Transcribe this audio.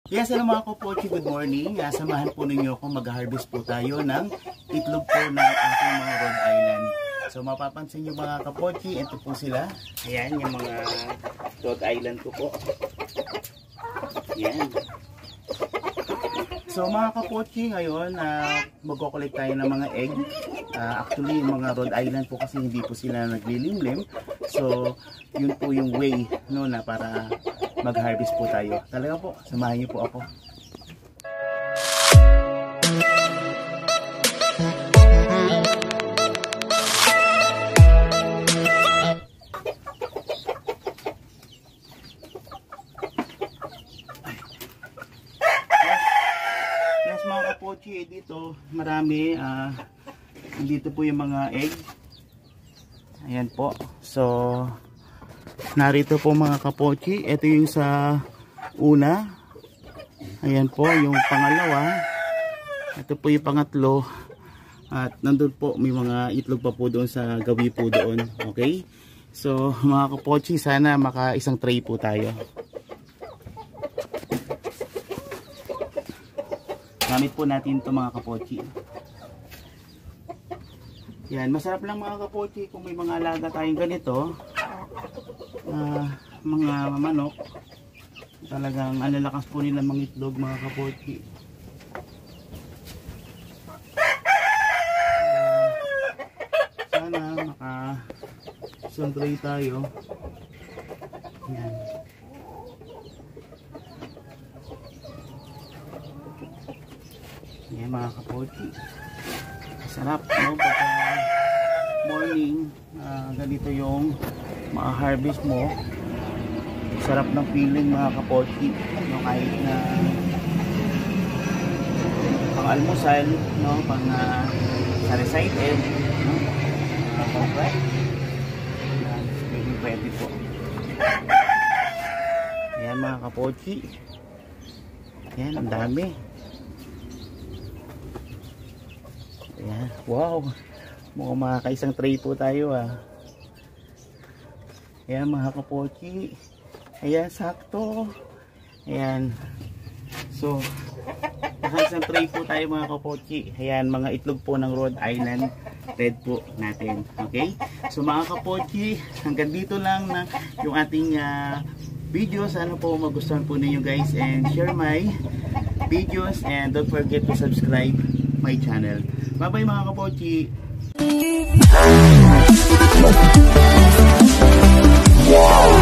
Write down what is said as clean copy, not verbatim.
Yes, hello mga kapochi, good morning. Samahan po ninyo ako, mag-harvest po tayo ng itlog po ng ating mga Rhode Island. So mapapansin nyo mga kapochi, ito po sila. Ayan, yung mga Rhode Island ko po. Ayan. So mga kapochi, ngayon magko-collect tayo ng mga egg. Actually, yung mga Rhode Island po kasi hindi po sila naglilimlim. So yun po yung way, no, na para mag-harvest po tayo. Talaga po, samahan niyo po ako. Yes mga kapochi, dito marami. Dito po yung mga egg. Ayan po. So narito po mga kapochi, ito yung sa una, ayan po yung pangalawa, ito po yung pangatlo, at nandun po may mga itlog pa po doon sa gawi po doon. Okay, so mga kapochi, sana maka isang tray po tayo. Gamit po natin ito mga kapochi. Yan, masarap lang mga kapochi kung may mga alaga tayong ganito. Mga manok, talagang alalakas po nila mga itlog mga kapochi. Sana maka-santray tayo. Yan. Yan mga kapochi, sarap, no? Pagka morning, ganito yung ma-harvest mo. Sarap ng feeling mga kapochi, no? Kahit na pang almusal, no? Pang sa-recited, no? Pang-fried, pwede po. Ayan mga kapochi, ayan, ang dami. Ayan, wow, mukhang makakaisang tray po tayo Ayan mga kapochi. Ayan, sakto. Ayan. So, nakaisang tray po tayo mga kapochi. Ayan, mga itlog po ng Rhode Island Red po natin. Okay? So mga kapochi, hanggang dito lang na yung ating video. Sana po magustuhan po ninyo guys, and share my videos, and don't forget to subscribe my channel. Bye bye mga kapochi. Wow.